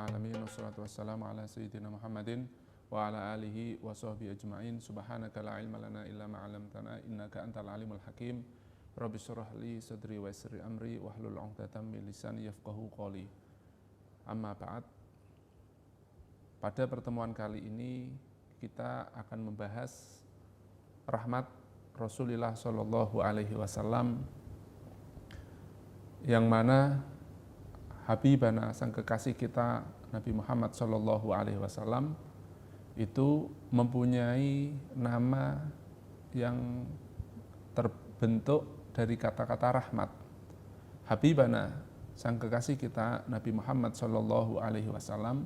alamin wassalatu wassalamu ala sayyidina Muhammadin wa ala alihi wa sahbihi ajma'in. Subhanaka la ilma lana illa ma 'allamtana innaka antal alimul hakim. Rabbi shrah li sadri wa yassir li amri wahlul 'uqdatam min lisani yafqahu qawli. Amma ba'd. Pada pertemuan kali ini kita akan membahas rahmat Rasulullah sallallahu alaihi wasallam yang mana Habibana, sang kekasih kita Nabi Muhammad sallallahu alaihi wasallam itu mempunyai nama yang terbentuk dari kata-kata rahmat. Habibana, sang kekasih kita Nabi Muhammad sallallahu alaihi wasallam,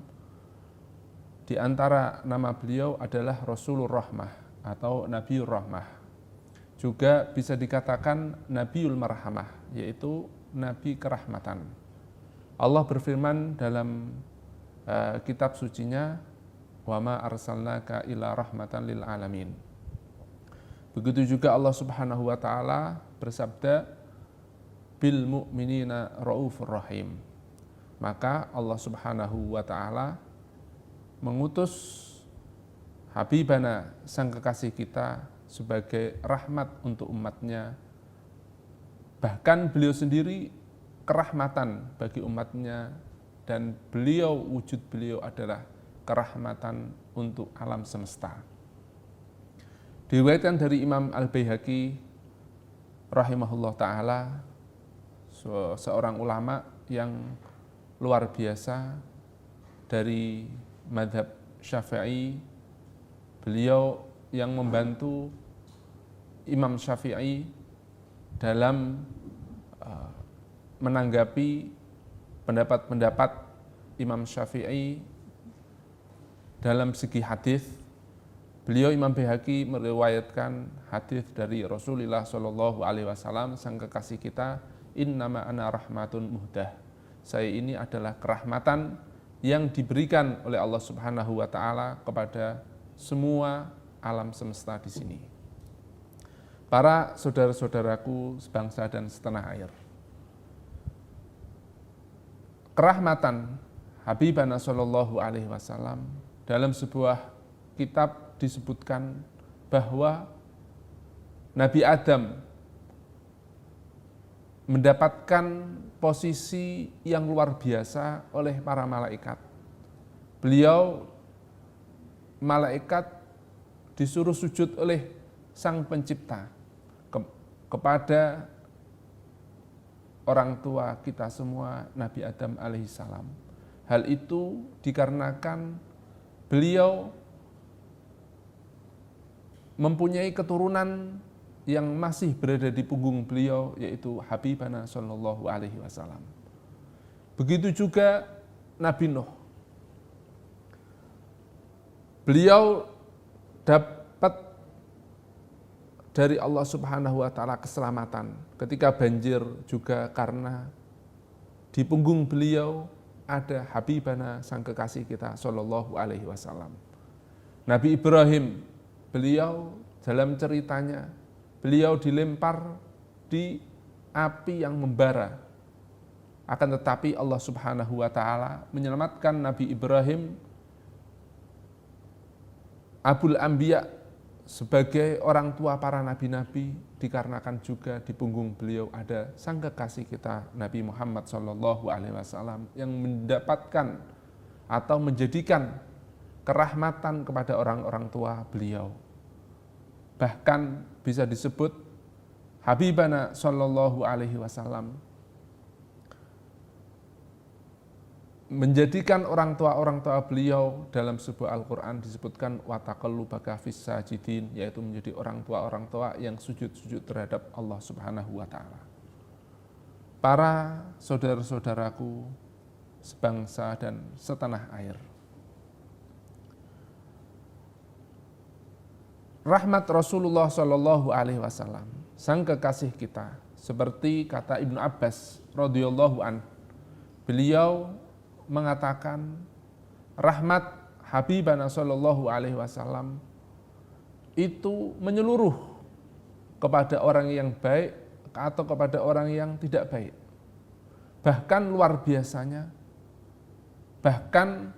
di antara nama beliau adalah Rasulur Rahmah atau Nabiur Rahmah. Juga bisa dikatakan Nabiul Marhamah, yaitu Nabi kerahmatan. Allah berfirman dalam kitab sucinya, wa ma arsalnaka illa rahmatan lil alamin. Begitu juga Allah Subhanahu wa taala bersabda, bil mu'minina raufur rahim. Maka Allah Subhanahu wa taala mengutus Habibana, sang kekasih kita, sebagai rahmat untuk umatnya. Bahkan beliau sendiri kerahmatan bagi umatnya, dan wujud beliau adalah kerahmatan untuk alam semesta. Diriwayatkan dari Imam Al-Baihaqi rahimahullah ta'ala, seorang ulama yang luar biasa dari madhab Syafi'i. Beliau yang membantu Imam Syafi'i dalam menanggapi pendapat-pendapat Imam Syafi'i dalam segi hadis. Beliau Imam Baihaqi meriwayatkan hadis dari Rasulullah Shallallahu Alaihi Wasallam, sang kekasih kita, innama ana rahmatun muhdah. Saya ini adalah kerahmatan yang diberikan oleh Allah Subhanahu Wa Taala kepada semua alam semesta di sini. Para saudara-saudaraku sebangsa dan setanah air, kerahmatan Habibana sallallahu alaihi wasallam, dalam sebuah kitab disebutkan bahwa Nabi Adam mendapatkan posisi yang luar biasa oleh para malaikat. Beliau, malaikat, disuruh sujud oleh Sang Pencipta kepada orang tua kita semua, Nabi Adam alaihissalam. Hal itu dikarenakan beliau mempunyai keturunan yang masih berada di punggung beliau, yaitu Habibana sallallahu alaihi wasallam. Begitu juga Nabi Nuh. Beliau dapat dari Allah Subhanahu wa taala keselamatan ketika banjir, juga karena di punggung beliau ada Habibana, sang kekasih kita sallallahu alaihi wasallam. Nabi Ibrahim, beliau dalam ceritanya, beliau dilempar di api yang membara. Akan tetapi Allah Subhanahu wa taala menyelamatkan Nabi Ibrahim, Abul Anbiya, sebagai orang tua para nabi-nabi, dikarenakan juga di punggung beliau ada sang kekasih kita Nabi Muhammad sallallahu alaihi wasallam yang mendapatkan atau menjadikan kerahmatan kepada orang-orang tua beliau. Bahkan bisa disebut Habibana sallallahu alaihi wasallam menjadikan orang tua beliau dalam sebuah Al-Quran disebutkan wataqallubaka fis sajidin, yaitu menjadi orang tua yang sujud-sujud terhadap Allah Subhanahu wa taala. Para saudara-saudaraku sebangsa dan setanah air, rahmat Rasulullah Shallallahu alaihi wasallam, sang kekasih kita, seperti kata Ibnu Abbas radhiyallahu an, beliau mengatakan rahmat Habibana sallallahu alaihi wasallam itu menyeluruh kepada orang yang baik atau kepada orang yang tidak baik. Bahkan luar biasanya Bahkan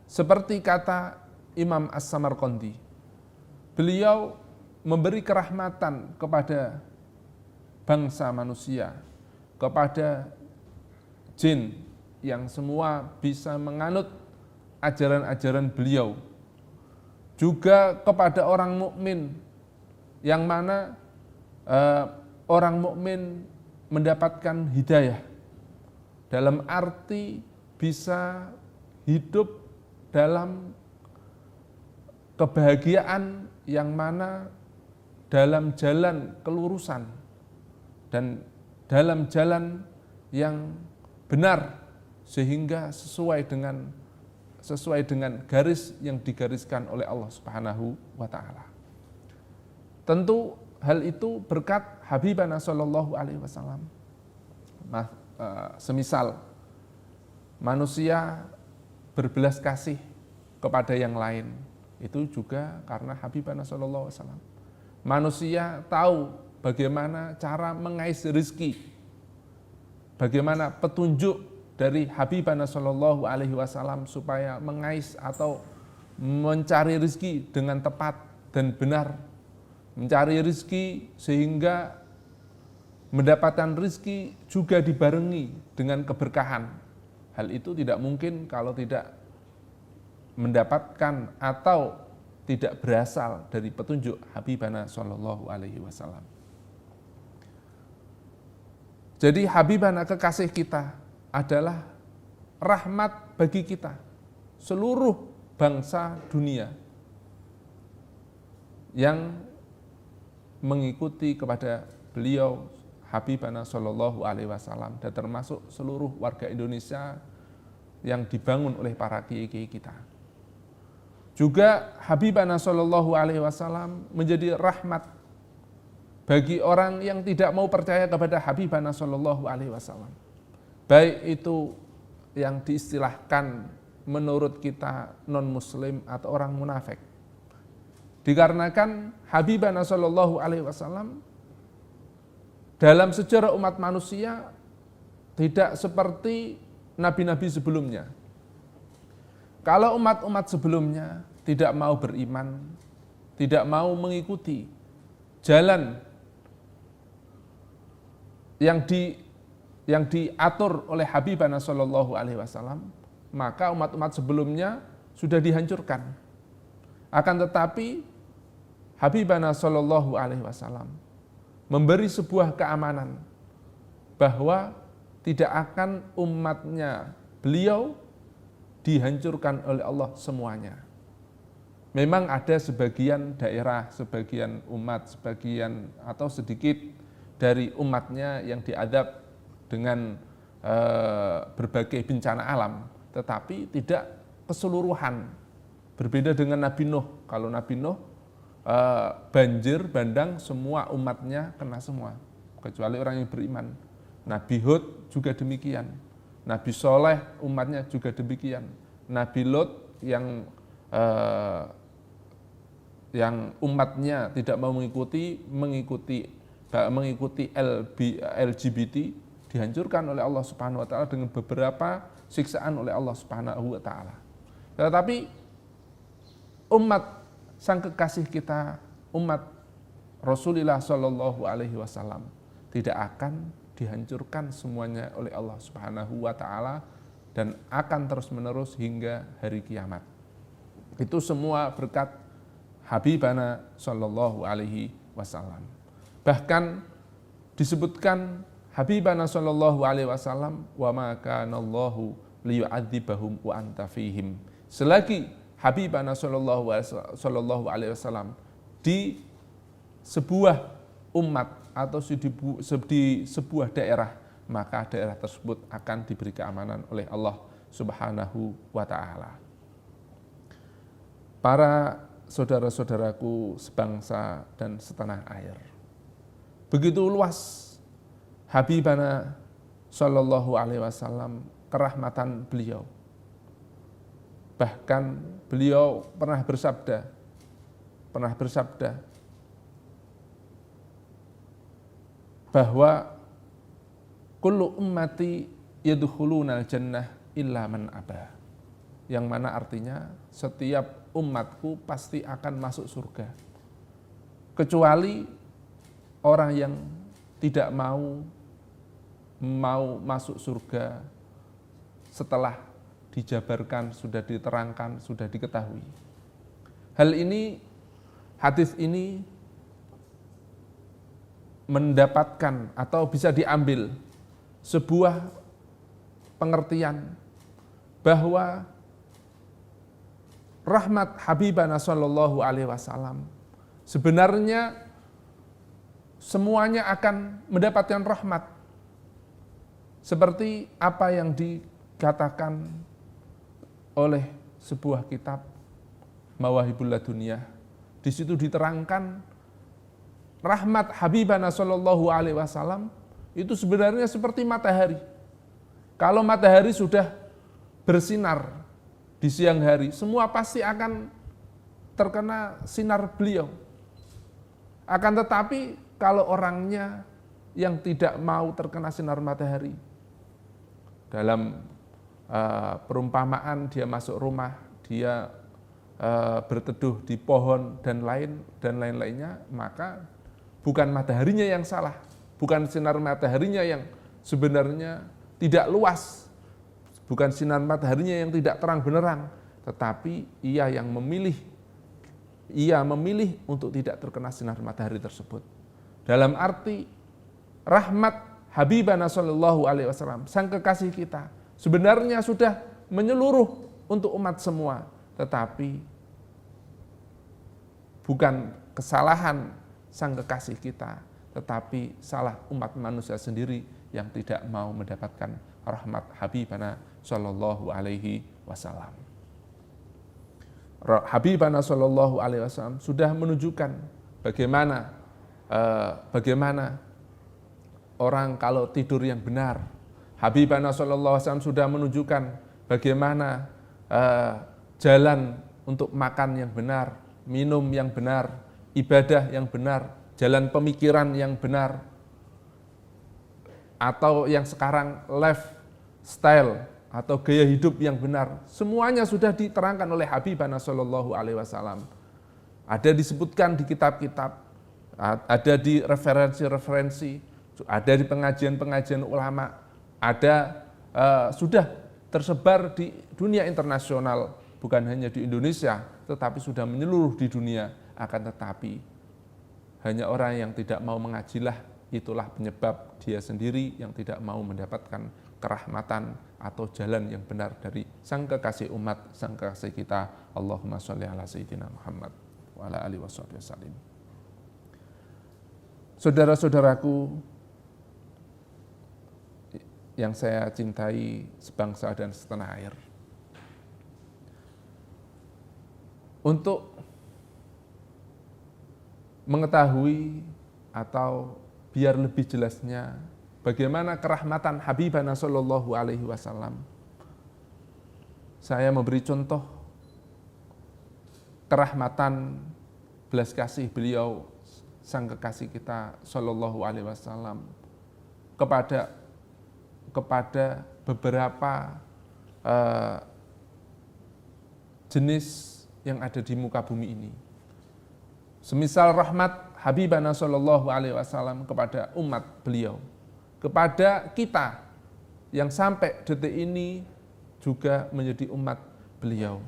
seperti kata Imam As-Samarqandi, beliau memberi kerahmatan kepada bangsa manusia, kepada jin yang semua bisa menganut ajaran-ajaran beliau, juga kepada orang mukmin yang mana orang mukmin mendapatkan hidayah dalam arti bisa hidup dalam kebahagiaan yang mana dalam jalan kelurusan dan dalam jalan yang benar, sehingga sesuai dengan garis yang digariskan oleh Allah Subhanahu wa taala. Tentu hal itu berkat Habibana sallallahu alaihi wasallam. Semisal manusia berbelas kasih kepada yang lain, itu juga karena Habibana sallallahu alaihi wasallam. Manusia tahu bagaimana cara mengais rezeki, bagaimana petunjuk dari Habibana sallallahu alaihi wasallam supaya mengais atau mencari rezeki dengan tepat dan benar, mencari rezeki sehingga mendapatkan rezeki juga dibarengi dengan keberkahan. Hal itu tidak mungkin kalau tidak mendapatkan atau tidak berasal dari petunjuk Habibana sallallahu alaihi wasallam. Jadi Habibana, kekasih kita, adalah rahmat bagi kita, seluruh bangsa dunia yang mengikuti kepada beliau Habibana sallallahu alaihi wasallam, dan termasuk seluruh warga Indonesia yang dibangun oleh para kiai-kiai kita. Juga Habibana sallallahu alaihi wasallam menjadi rahmat bagi orang yang tidak mau percaya kepada Habibana sallallahu alaihi wasallam. Baik itu yang diistilahkan menurut kita non-muslim atau orang munafik. Dikarenakan Habibana sallallahu alaihi wasallam dalam sejarah umat manusia tidak seperti nabi-nabi sebelumnya. Kalau umat-umat sebelumnya tidak mau beriman, tidak mau mengikuti jalan yang diatur oleh Habibana sallallahu alaihi wasallam, maka umat-umat sebelumnya sudah dihancurkan. Akan tetapi Habibana sallallahu alaihi wasallam memberi sebuah keamanan bahwa tidak akan umatnya beliau dihancurkan oleh Allah semuanya. Memang ada sebagian daerah, sebagian umat, sebagian atau sedikit dari umatnya yang diadab dengan berbagai bencana alam, tetapi tidak keseluruhan. Berbeda dengan Nabi Nuh. Kalau Nabi Nuh banjir bandang, semua umatnya kena semua, kecuali orang yang beriman. Nabi Hud juga demikian. Nabi Soleh umatnya juga demikian. Nabi Lot yang umatnya tidak mau mengikuti LGBT, dihancurkan oleh Allah Subhanahu wa taala dengan beberapa siksaan oleh Allah Subhanahu wa taala. Tetapi umat sang kekasih kita, umat Rasulullah sallallahu alaihi wasallam, tidak akan dihancurkan semuanya oleh Allah Subhanahu wa taala dan akan terus-menerus hingga hari kiamat. Itu semua berkat Habibana sallallahu alaihi wasallam. Bahkan disebutkan Habibana sallallahu alaihi wasallam, wa ma kana Allahu liyu'adzibahum wa anta fihim. Selagi Habibana sallallahu alaihi wasallam di sebuah umat atau di sebuah daerah, maka daerah tersebut akan diberi keamanan oleh Allah Subhanahu wa taala. Para saudara-saudaraku sebangsa dan setanah air, begitu luas Habibana sallallahu alaihi wasallam, kerahmatan beliau. Bahkan beliau pernah bersabda bahwa kullu ummati yadkhulunal jannah illa man aba. Yang mana artinya setiap umatku pasti akan masuk surga. Kecuali orang yang tidak mau masuk surga setelah dijabarkan, sudah diterangkan, sudah diketahui. Hal ini, hadis ini mendapatkan atau bisa diambil sebuah pengertian bahwa rahmat Habibana sallallahu alaihi wasallam sebenarnya semuanya akan mendapatkan rahmat. Seperti apa yang dikatakan oleh sebuah kitab Mawahibul Laduniyah. Di situ diterangkan rahmat Habibana sallallahu alaihi wasallam itu sebenarnya seperti matahari. Kalau matahari sudah bersinar di siang hari, semua pasti akan terkena sinar beliau. Akan tetapi kalau orangnya yang tidak mau terkena sinar matahari, dalam perumpamaan dia masuk rumah, dia berteduh di pohon dan lain-lainnya, maka bukan mataharinya yang salah, bukan sinar mataharinya yang sebenarnya tidak luas, bukan sinar mataharinya yang tidak terang benerang, tetapi ia memilih untuk tidak terkena sinar matahari tersebut. Dalam arti rahmat Habibana sallallahu alaihi wasallam, sang kekasih kita, sebenarnya sudah menyeluruh untuk umat semua, tetapi bukan kesalahan sang kekasih kita, tetapi salah umat manusia sendiri yang tidak mau mendapatkan rahmat Habibana sallallahu alaihi wasallam. Habibana sallallahu alaihi wasallam sudah menunjukkan bagaimana orang kalau tidur yang benar. Habibana sallallahu alaihi wasallam sudah menunjukkan bagaimana jalan untuk makan yang benar, minum yang benar, ibadah yang benar, jalan pemikiran yang benar, atau yang sekarang lifestyle atau gaya hidup yang benar. Semuanya sudah diterangkan oleh Habibana sallallahu alaihi wasallam. Ada disebutkan di kitab-kitab, ada di referensi-referensi, ada di pengajian-pengajian ulama, ada sudah tersebar di dunia internasional, bukan hanya di Indonesia, tetapi sudah menyeluruh di dunia. Akan tetapi hanya orang yang tidak mau mengajilah, itulah penyebab dia sendiri yang tidak mau mendapatkan kerahmatan atau jalan yang benar dari sang kekasih umat, sang kekasih kita. Allahumma sholli ala sayyidina Muhammad wa ala alihi wasallam. Saudara-saudaraku yang saya cintai sebangsa dan setanah air, untuk mengetahui atau biar lebih jelasnya bagaimana kerahmatan Habibana sallallahu alaihi wasallam, saya memberi contoh kerahmatan belas kasih beliau sang kekasih kita sallallahu alaihi wasallam kepada beberapa jenis yang ada di muka bumi ini. Semisal rahmat Habibana sallallahu alaihi wasallam kepada umat beliau, kepada kita yang sampai detik ini juga menjadi umat beliau.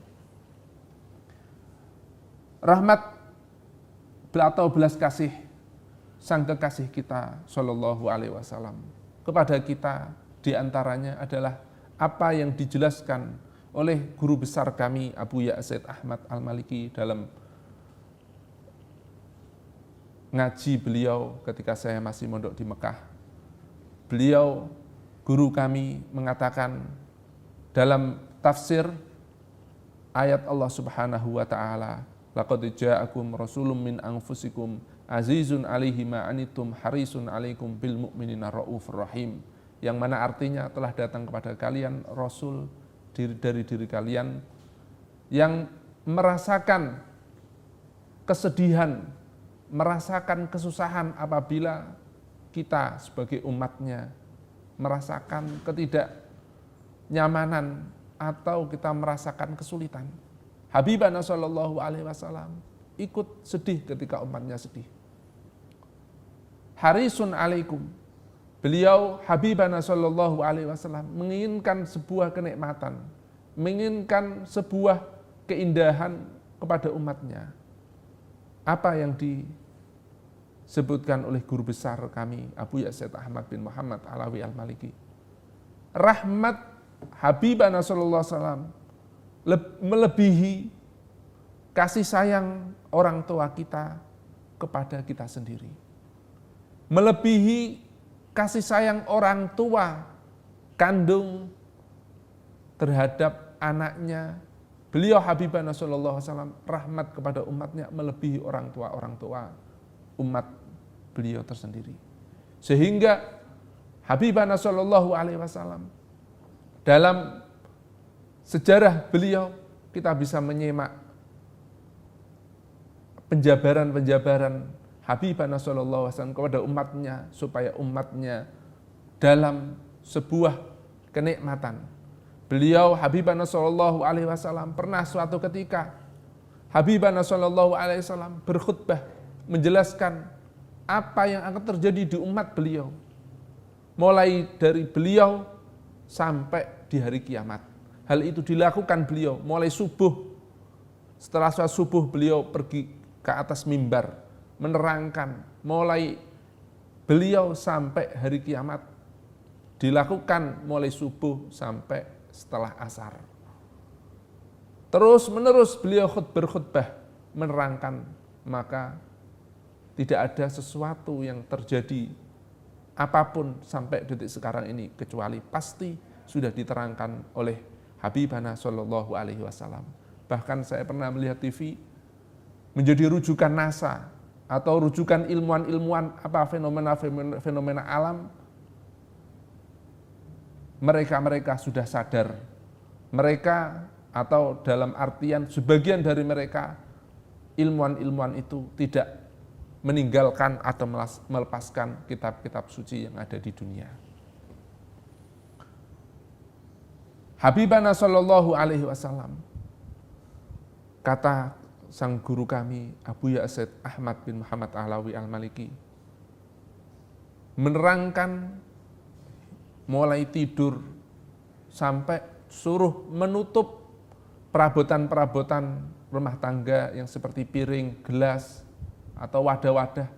Rahmat atau belas kasih sang kekasih kita sallallahu alaihi wasallam kepada kita diantaranya adalah apa yang dijelaskan oleh guru besar kami Abu Ya'zid Ahmad Al-Maliki dalam ngaji beliau ketika saya masih mondok di Mekah. Beliau, guru kami, mengatakan dalam tafsir ayat Allah Subhanahu wa taala, laqad ja'akum rasulun min anfusikum azizun 'alaihi ma anittum harisun 'alaikum bil mu'minina raufur rahim, yang mana artinya telah datang kepada kalian rasul dari diri kalian yang merasakan kesedihan, merasakan kesusahan apabila kita sebagai umatnya merasakan kenyamanan atau kita merasakan kesulitan. Habibana sallallahu alaihi wasallam ikut sedih ketika umatnya sedih. Harisun alaikum. Beliau Habibana sallallahu alaihi wasallam menginginkan sebuah kenikmatan, menginginkan sebuah keindahan kepada umatnya. Apa yang disebutkan oleh guru besar kami Abu Yazid Ahmad bin Muhammad Alawi Al-Maliki. Rahmat Habibana sallallahu alaihi wasallam melebihi kasih sayang orang tua kita kepada kita sendiri. Melebihi kasih sayang orang tua kandung terhadap anaknya. Beliau Habibana sallallahu alaihi wasallam rahmat kepada umatnya melebihi orang tua umat beliau tersendiri. Sehingga Habibana sallallahu alaihi wasallam dalam sejarah beliau kita bisa menyimak penjabaran-penjabaran Habibana sallallahu alaihi wasallam kepada umatnya supaya umatnya dalam sebuah kenikmatan. Beliau Habibana sallallahu alaihi wasallam pernah suatu ketika Habibana sallallahu alaihi wasallam berkhutbah menjelaskan apa yang akan terjadi di umat beliau mulai dari beliau sampai di hari kiamat. Hal itu dilakukan beliau mulai subuh. Setelah sholat subuh beliau pergi ke atas mimbar menerangkan mulai beliau sampai hari kiamat. Dilakukan mulai subuh sampai setelah asar. Terus menerus beliau berkhutbah menerangkan, maka tidak ada sesuatu yang terjadi apapun sampai detik sekarang ini kecuali pasti sudah diterangkan oleh Habibana sallallahu alaihi wasallam. Bahkan saya pernah melihat TV menjadi rujukan NASA atau rujukan ilmuwan-ilmuwan fenomena alam. Mereka sudah sadar. Mereka atau dalam artian sebagian dari mereka ilmuwan-ilmuwan itu tidak meninggalkan atau melepaskan kitab-kitab suci yang ada di dunia. Habibana sallallahu alaihi wasallam, kata sang guru kami Abu Yazid Ahmad bin Muhammad Alawi Al-Maliki, menerangkan mulai tidur sampai suruh menutup perabotan-perabotan rumah tangga yang seperti piring, gelas, atau wadah-wadah.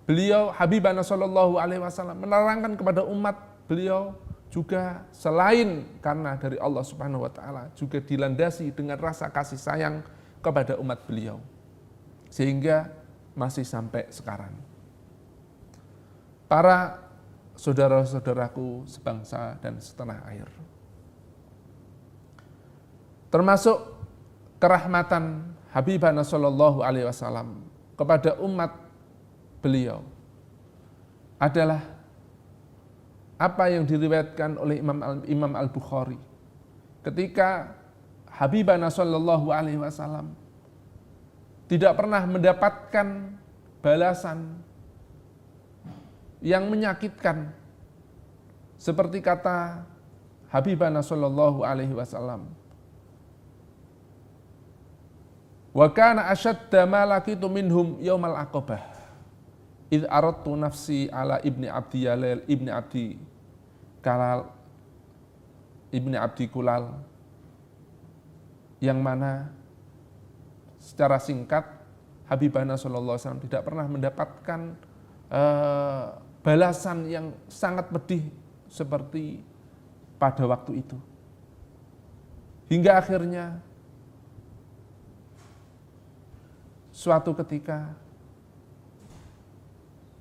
Beliau Habibana sallallahu alaihi wasallam menerangkan kepada umat beliau juga selain karena dari Allah Subhanahu wa taala juga dilandasi dengan rasa kasih sayang kepada umat beliau. Sehingga masih sampai sekarang. Para saudara-saudaraku sebangsa dan setanah air. Termasuk kerahmatan Habibana sallallahu alaihi wasallam kepada umat beliau adalah apa yang diriwayatkan oleh Imam Al-Bukhari ketika Habibana sallallahu alaihi wasallam tidak pernah mendapatkan balasan yang menyakitkan seperti kata Habibana sallallahu alaihi wasallam, wa kana ashadda ma laqitu minhum yaumal aqabah id aradtu nafsi ala ibni abdi yalil ibni abdi kalal ibni abdi kulal, yang mana secara singkat Habibana sallallahu alaihi wasallam tidak pernah mendapatkan balasan yang sangat pedih seperti pada waktu itu. Hingga akhirnya suatu ketika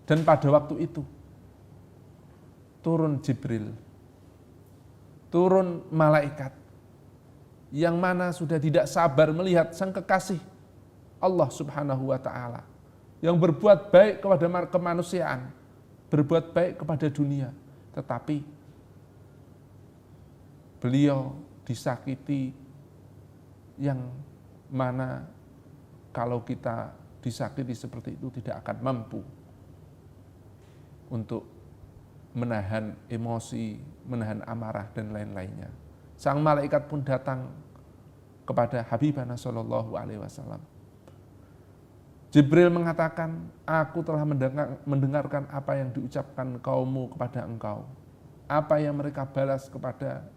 dan pada waktu itu turun Jibril, turun malaikat yang mana sudah tidak sabar melihat sang kekasih Allah Subhanahu wa taala yang berbuat baik kepada kemanusiaan, berbuat baik kepada dunia, tetapi beliau disakiti yang mana kalau kita disakiti seperti itu tidak akan mampu untuk menahan emosi, menahan amarah dan lain-lainnya. Sang malaikat pun datang kepada Habibana sallallahu alaihi wasallam. Jibril mengatakan, aku telah mendengarkan apa yang diucapkan kaummu kepada engkau. Apa yang mereka balas kepada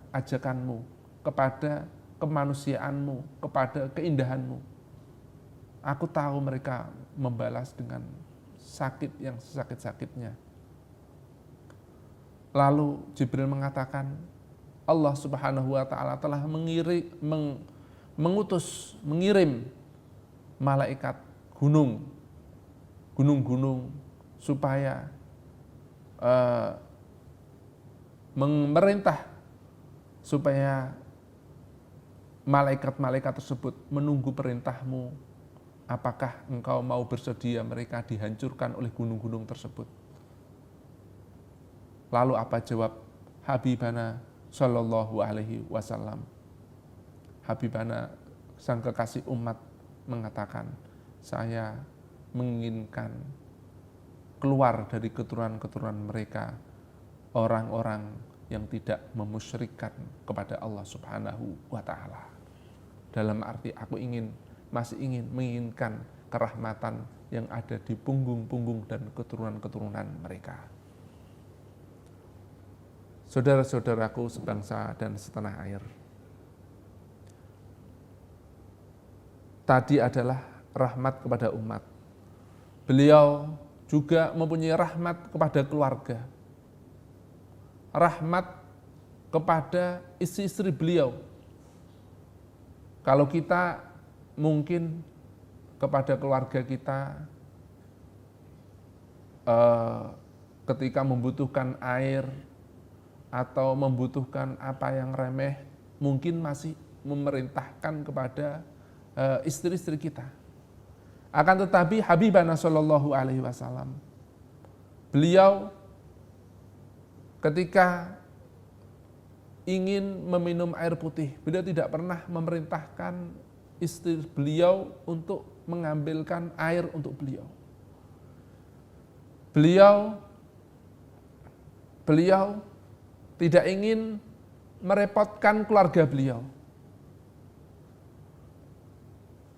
ajakanmu, kepada kemanusiaanmu, kepada keindahanmu. Aku tahu mereka membalas dengan sakit yang sesakit-sakitnya. Lalu Jibril mengatakan, Allah Subhanahu wa taala telah mengirim malaikat gunung-gunung supaya memerintah supaya malaikat-malaikat tersebut menunggu perintahmu. Apakah engkau mau bersedia mereka dihancurkan oleh gunung-gunung tersebut? Lalu apa jawab Habibana sallallahu alaihi wasallam? Habibana sang kekasih umat mengatakan, saya menginginkan keluar dari keturunan-keturunan mereka orang-orang yang tidak memusyrikkan kepada Allah Subhanahu wa taala. Dalam arti aku masih menginginkan kerahmatan yang ada di punggung-punggung dan keturunan-keturunan mereka. Saudara-saudaraku sebangsa dan setanah air, tadi adalah rahmat kepada umat. Beliau juga mempunyai rahmat kepada keluarga, rahmat kepada istri-istri beliau. Kalau kita mungkin kepada keluarga kita ketika membutuhkan air atau membutuhkan apa yang remeh, mungkin masih memerintahkan kepada istri-istri kita. Akan tetapi Habibana sallallahu alaihi wasallam, beliau ketika ingin meminum air putih, beliau tidak pernah memerintahkan istri beliau untuk mengambilkan air untuk beliau. Beliau tidak ingin merepotkan keluarga beliau.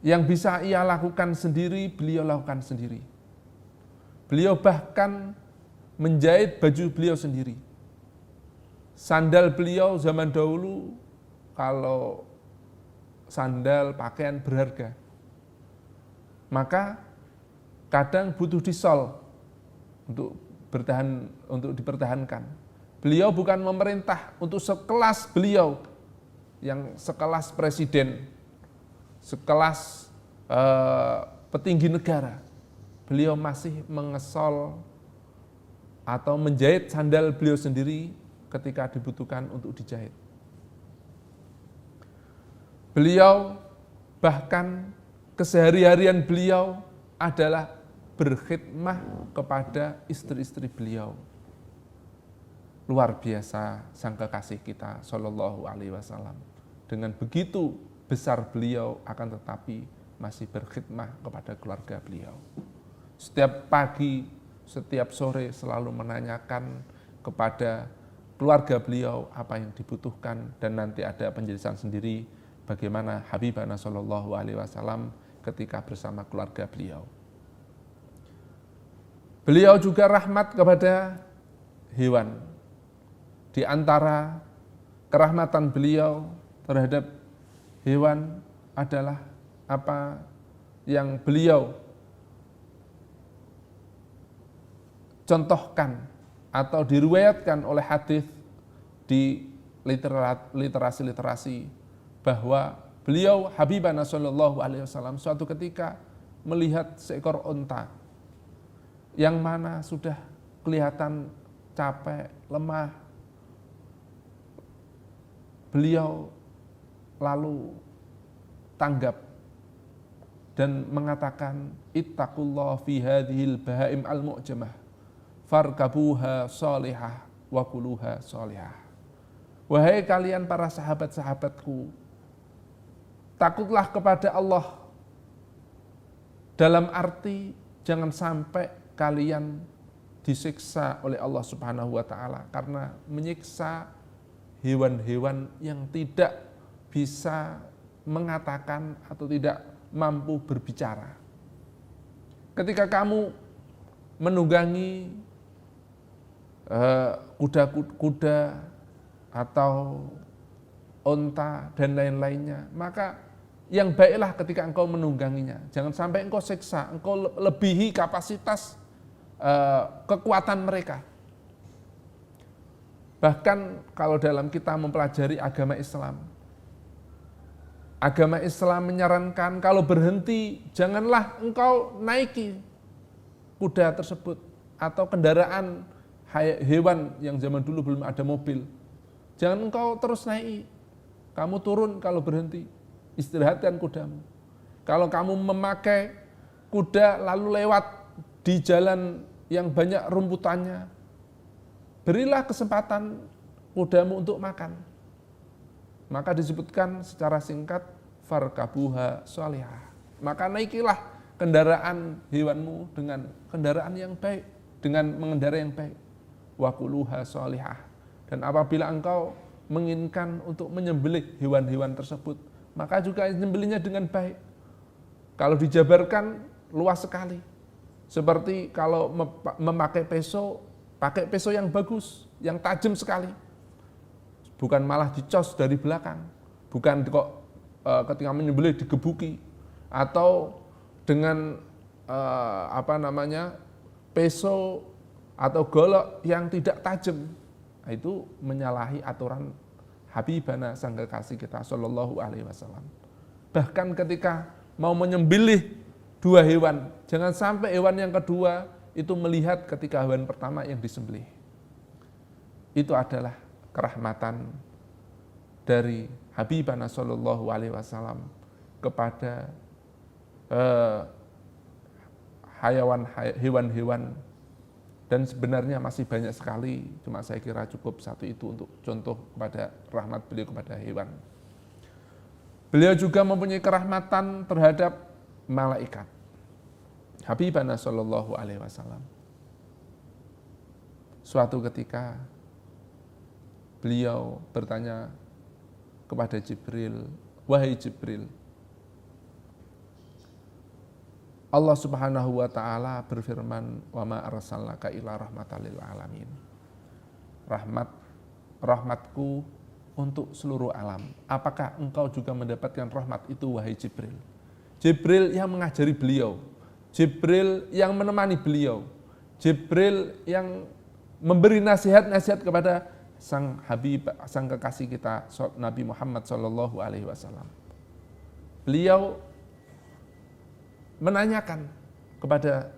Yang bisa ia lakukan sendiri, beliau lakukan sendiri. Beliau bahkan menjahit baju beliau sendiri. Sandal beliau zaman dahulu, kalau sandal pakaian berharga, maka kadang butuh disol untuk dipertahankan. Beliau bukan memerintah untuk sekelas beliau, yang sekelas presiden, sekelas petinggi negara. Beliau masih mengesol atau menjahit sandal beliau sendiri ketika dibutuhkan untuk dijahit. Beliau bahkan kesehari-harian beliau adalah berkhidmah kepada istri-istri beliau. Luar biasa sang kekasih kita sallallahu alaihi wasallam. Dengan begitu besar beliau, akan tetapi masih berkhidmah kepada keluarga beliau. Setiap pagi, setiap sore selalu menanyakan kepada keluarga beliau apa yang dibutuhkan, dan nanti ada penjelasan sendiri bagaimana Habibana sallallahu alaihi wasallam ketika bersama keluarga beliau. Beliau juga rahmat kepada hewan. Di antara kerahmatan beliau terhadap hewan adalah apa yang beliau contohkan atau diriwayatkan oleh hadis di literasi bahwa beliau Habibana sallallahu alaihi wasallam suatu ketika melihat seekor unta yang mana sudah kelihatan capek, lemah. Beliau lalu tanggap dan mengatakan, ittaqullah fi hadhil bahaim al-mu'jamah farkabuha salihah wa kuluha salihah. Wahai kalian para sahabat-sahabatku, takutlah kepada Allah, dalam arti jangan sampai kalian disiksa oleh Allah Subhanahu wa taala karena menyiksa hewan-hewan yang tidak bisa mengatakan atau tidak mampu berbicara. Ketika kamu menunggangi kuda-kuda atau onta dan lain-lainnya, maka yang baiklah ketika engkau menungganginya. Jangan sampai engkau siksa, engkau lebihi kapasitas kekuatan mereka. Bahkan kalau dalam kita mempelajari agama Islam menyarankan kalau berhenti, janganlah engkau naiki kuda tersebut atau kendaraan hewan yang zaman dulu belum ada mobil. Jangan engkau terus naiki, kamu turun kalau berhenti, istirahatkan kudamu. Kalau kamu memakai kuda lalu lewat di jalan yang banyak rumputannya, berilah kesempatan kudamu untuk makan. Maka disebutkan secara singkat, farkabuha sholihah. Maka naikilah kendaraan hewanmu dengan kendaraan yang baik, dengan mengendarai yang baik. Wakuluha sholihah. Dan apabila engkau menginginkan untuk menyembelih hewan-hewan tersebut, maka juga menyembelihnya dengan baik. Kalau dijabarkan luas sekali. Seperti kalau memakai peso, pakai peso yang bagus, yang tajam sekali. Bukan malah dicos dari belakang. Bukan kok ketika menyembelih digebuki. Atau dengan peso atau golok yang tidak tajam. Itu menyalahi aturan Habibana sang kekasih kita sallallahu alaihi wasallam. Bahkan ketika mau menyembelih dua hewan, jangan sampai hewan yang kedua itu melihat ketika hewan pertama yang disembelih. Itu adalah kerahmatan dari Habibana sallallahu alaihi wasallam kepada hewan-hewan. Dan sebenarnya masih banyak sekali, cuma saya kira cukup satu itu untuk contoh kepada rahmat beliau kepada hewan. Beliau juga mempunyai kerahmatan terhadap malaikat. Habibana sallallahu alaihi wasallam. Suatu ketika beliau bertanya kepada Jibril, "Wahai Jibril, Allah Subhanahu wa taala berfirman, "Wa ma arsalnaka illa rahmatan lil alamin." Rahmatku untuk seluruh alam. Apakah engkau juga mendapatkan rahmat itu, wahai Jibril? Jibril yang mengajari beliau, Jibril yang menemani beliau, Jibril yang memberi nasihat-nasihat kepada sang Habib, sang kekasih kita Nabi Muhammad sallallahu alaihi wasallam. Beliau menanyakan kepada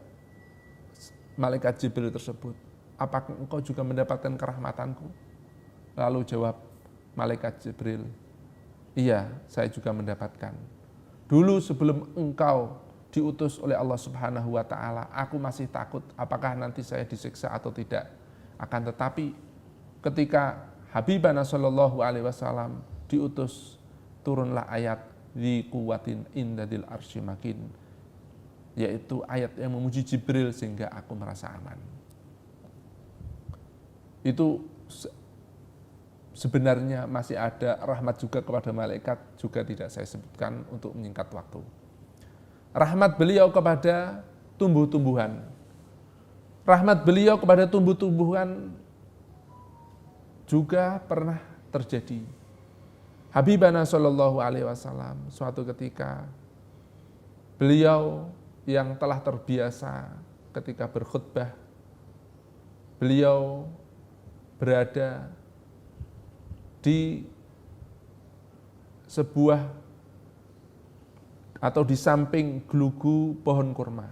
malaikat Jibril tersebut, apakah engkau juga mendapatkan kerahmatanku? Lalu jawab malaikat Jibril, iya, saya juga mendapatkan. Dulu sebelum engkau diutus oleh Allah Subhanahu wa taala, aku masih takut apakah nanti saya disiksa atau tidak. Akan tetapi ketika Habibana sallallahu alaihi wasallam diutus, turunlah ayat di kuwatin indadil arsy makin, yaitu ayat yang memuji Jibril sehingga aku merasa aman. Itu sebenarnya masih ada rahmat juga kepada malaikat, juga tidak saya sebutkan untuk menyingkat waktu. Rahmat beliau kepada tumbuh-tumbuhan. Rahmat beliau kepada tumbuh-tumbuhan juga pernah terjadi. Habibana sallallahu alaihi wasallam suatu ketika beliau yang telah terbiasa ketika berkhutbah, beliau berada di sebuah atau di samping gelugu pohon kurma.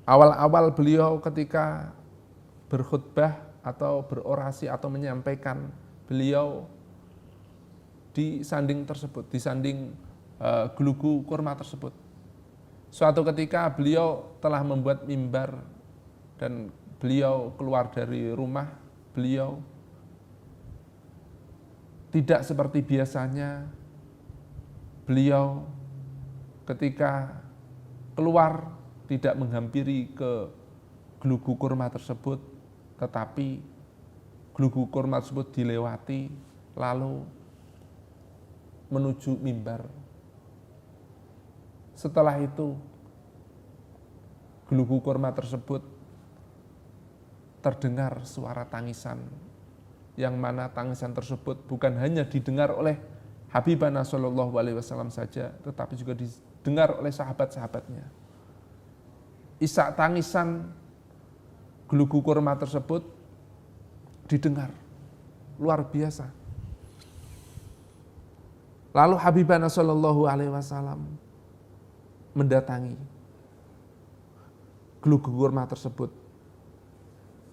Awal-awal beliau ketika berkhutbah atau berorasi atau menyampaikan, beliau di sanding tersebut, di sanding gelugu kurma tersebut. Suatu ketika beliau telah membuat mimbar dan beliau keluar dari rumah, beliau tidak seperti biasanya. Beliau ketika keluar tidak menghampiri ke gelugu kurma tersebut, tetapi gelugu kurma tersebut dilewati lalu menuju mimbar. Setelah itu gelugu kurma tersebut terdengar suara tangisan, yang mana tangisan tersebut bukan hanya didengar oleh Habibana Shallallahu Alaihi Wasallam saja, tetapi juga didengar oleh sahabat-sahabatnya. Isak tangisan gelugu kurma tersebut didengar, luar biasa. Lalu Habibana Shallallahu Alaihi Wasallam mendatangi gelugu kurma tersebut.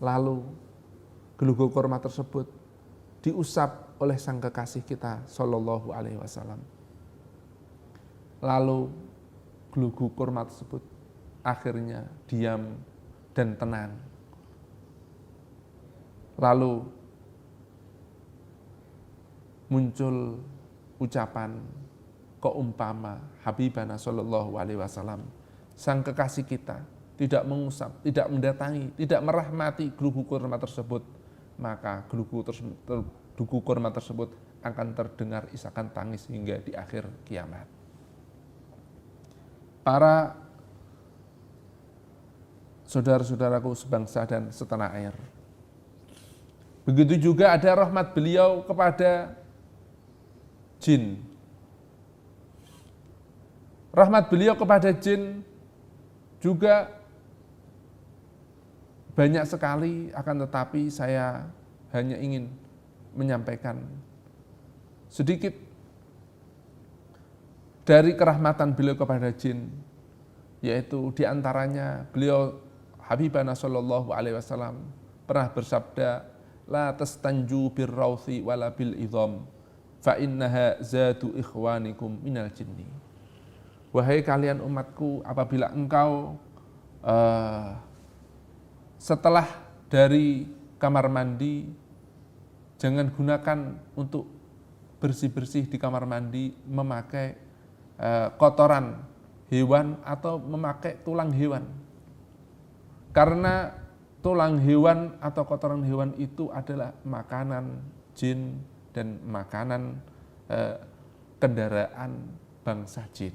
Lalu gelugu kurma tersebut diusap oleh sang kekasih kita Shallallahu Alaihi Wasallam. Lalu gelugu kurma tersebut akhirnya diam dan tenang. Lalu muncul ucapan keumpama Habibana Shallallahu Alaihi Wasallam, sang kekasih kita tidak mengusap, tidak mendatangi, tidak merahmati gelugu kurma tersebut, maka gelugu kurma tersebut akan terdengar isakan tangis hingga di akhir kiamat. Para saudara-saudaraku sebangsa dan setanah air, begitu juga ada rahmat beliau kepada jin. Rahmat beliau kepada jin juga banyak sekali, akan tetapi saya hanya ingin menyampaikan sedikit dari kerahmatan beliau kepada jin, yaitu diantaranya beliau Habibana Shallallahu Alaihi Wasallam pernah bersabda, la tastanju birrawthi wala bil idham fa innaha zatu ikhwanikum minal jinni. Wahai kalian umatku, apabila engkau setelah dari kamar mandi, jangan gunakan untuk bersih-bersih di kamar mandi memakai kotoran hewan atau memakai tulang hewan. Karena tulang hewan atau kotoran hewan itu adalah makanan jin dan makanan kendaraan bangsa jin.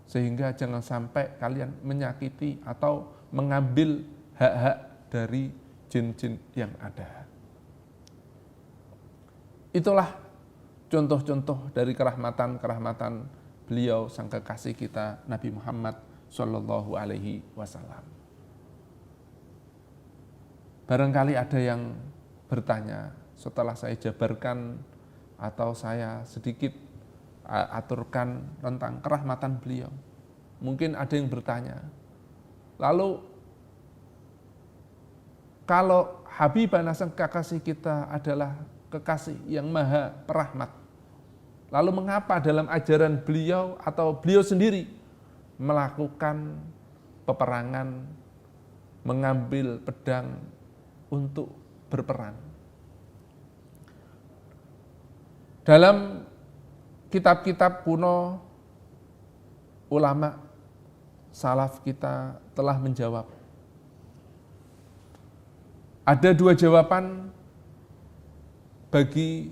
Sehingga jangan sampai kalian menyakiti atau mengambil hak-hak dari jin-jin yang ada. Itulah contoh-contoh dari kerahmatan-kerahmatan beliau sang kekasih kita Nabi Muhammad Shallallahu Alaihi Wasallam. Barangkali ada yang bertanya setelah saya jabarkan atau saya sedikit aturkan tentang kerahmatan beliau. Mungkin ada yang bertanya, lalu kalau Habibana sang kekasih kita adalah kekasih yang maha perahmat, lalu mengapa dalam ajaran beliau atau beliau sendiri melakukan peperangan, mengambil pedang untuk berperang? Dalam kitab-kitab kuno, ulama salaf kita telah menjawab. Ada dua jawaban bagi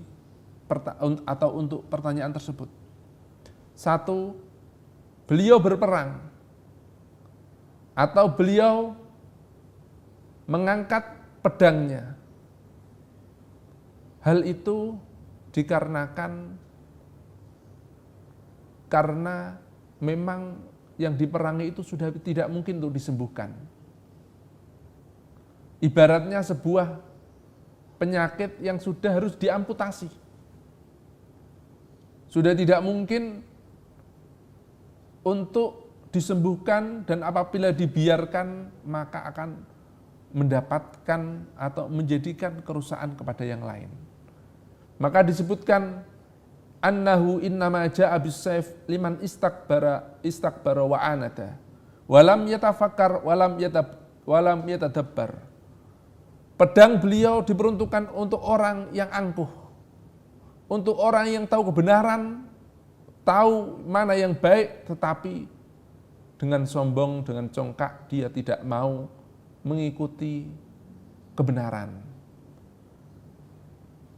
atau untuk pertanyaan tersebut. Satu, beliau berperang atau beliau mengangkat pedangnya. Hal itu dikarenakan karena memang yang diperangi itu sudah tidak mungkin untuk disembuhkan. Ibaratnya sebuah penyakit yang sudah harus diamputasi. Sudah tidak mungkin untuk disembuhkan, dan apabila dibiarkan maka akan mendapatkan atau menjadikan kerusakan kepada yang lain. Maka disebutkan annahu innama ja'a bis-sayf liman istakbara wa anada walam yatafakkar walam yatadabbar. Pedang beliau diperuntukkan untuk orang yang angkuh, untuk orang yang tahu kebenaran, tahu mana yang baik, tetapi dengan sombong, dengan congkak, dia tidak mau mengikuti kebenaran.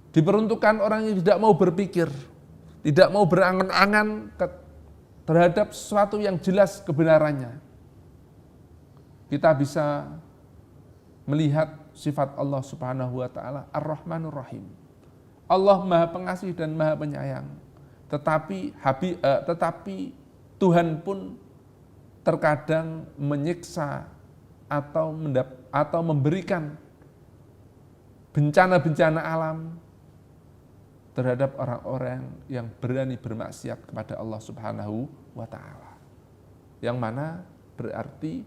Diperuntukkan orang yang tidak mau berpikir, tidak mau berangan-angan terhadap sesuatu yang jelas kebenarannya. Kita bisa melihat sifat Allah Subhanahu wa taala Ar-Rahmanur Rahim. Allah Maha Pengasih dan Maha Penyayang. Tetapi Tuhan pun terkadang menyiksa atau memberikan bencana-bencana alam terhadap orang-orang yang berani bermaksiat kepada Allah Subhanahu wa taala. Yang mana berarti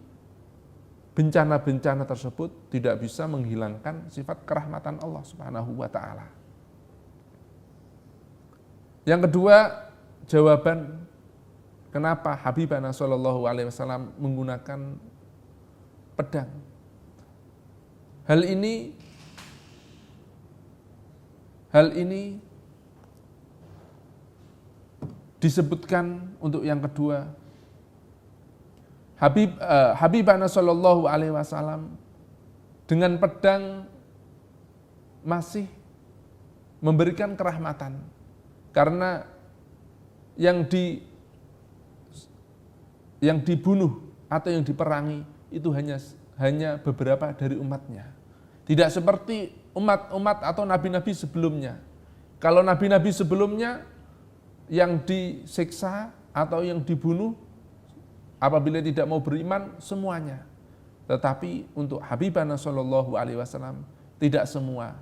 bencana-bencana tersebut tidak bisa menghilangkan sifat kerahmatan Allah Subhanahu wa taala. Yang kedua, jawaban kenapa Habibana Shallallahu alaihi wasallam menggunakan pedang. Hal ini disebutkan untuk yang kedua. Habibana Shallallahu alaihi wasallam dengan pedang masih memberikan kerahmatan, karena yang dibunuh atau yang diperangi itu hanya beberapa dari umatnya. Tidak seperti umat-umat atau nabi-nabi sebelumnya. Kalau nabi-nabi sebelumnya yang disiksa atau yang dibunuh apabila tidak mau beriman semuanya. Tetapi untuk Habibana Shallallahu alaihi wasallam tidak semua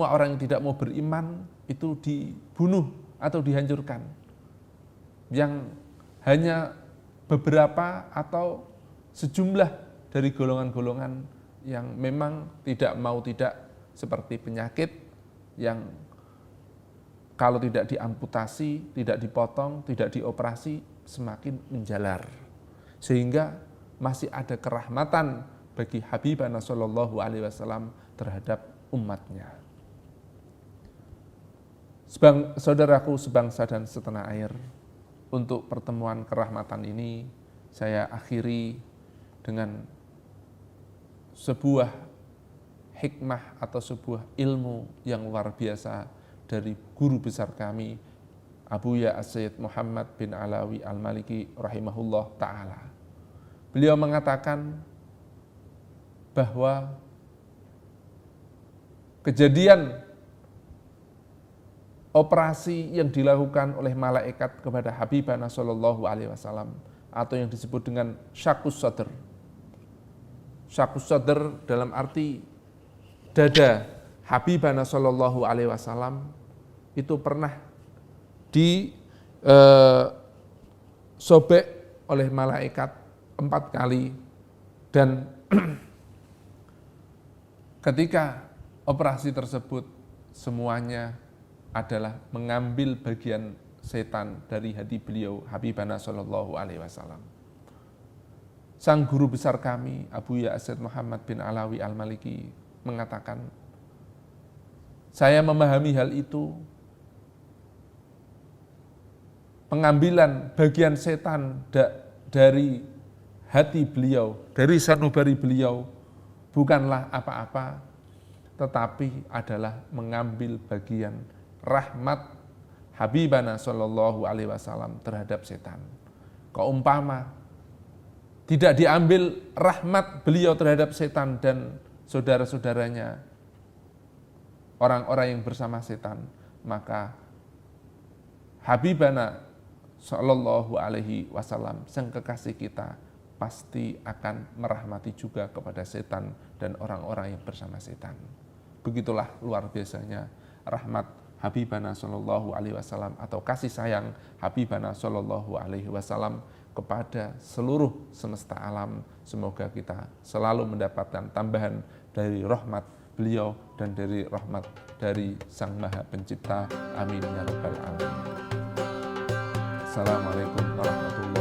orang yang tidak mau beriman itu dibunuh atau dihancurkan. Yang hanya beberapa atau sejumlah dari golongan-golongan yang memang tidak seperti penyakit yang kalau tidak diamputasi, tidak dipotong, tidak dioperasi, semakin menjalar. Sehingga masih ada kerahmatan bagi Habibana Shallallahu alaihi wasallam terhadap umatnya. Saudaraku sebangsa dan setanah air, untuk pertemuan kerahmatan ini saya akhiri dengan sebuah hikmah atau sebuah ilmu yang luar biasa dari guru besar kami, Abuya As-Sayyid Muhammad bin Alawi Al-Maliki rahimahullah ta'ala. Beliau mengatakan bahwa kejadian operasi yang dilakukan oleh malaikat kepada Habibana Shallallahu alaihi wasallam atau yang disebut dengan Syakus Sadr. Syakus Sadr dalam arti dada Habibana Shallallahu alaihi wasallam itu pernah disobek oleh malaikat 4 kali, dan ketika operasi tersebut semuanya adalah mengambil bagian setan dari hati beliau Habibana Shallallahu alaihi wasallam. Sang guru besar kami Abuya As-Sayyid Muhammad bin Alawi Al-Maliki mengatakan, saya memahami hal itu, pengambilan bagian setan dari hati beliau, dari sanubari beliau bukanlah apa-apa, tetapi adalah mengambil bagian rahmat Habibana Shallallahu alaihi wasallam terhadap setan. Keumpama tidak diambil rahmat beliau terhadap setan dan saudara-saudaranya, orang-orang yang bersama setan, maka Habibana Shallallahu alaihi wasallam, sang kekasih kita, pasti akan merahmati juga kepada setan dan orang-orang yang bersama setan. Begitulah luar biasanya rahmat Habibana Shallallahu alaihi wasallam atau kasih sayang Habibana Shallallahu alaihi wasallam kepada seluruh semesta alam. Semoga kita selalu mendapatkan tambahan dari rahmat beliau dan dari rahmat dari Sang Maha Pencipta. Amin ya rabbal alamin. Assalamualaikum warahmatullahi wabarakatuh.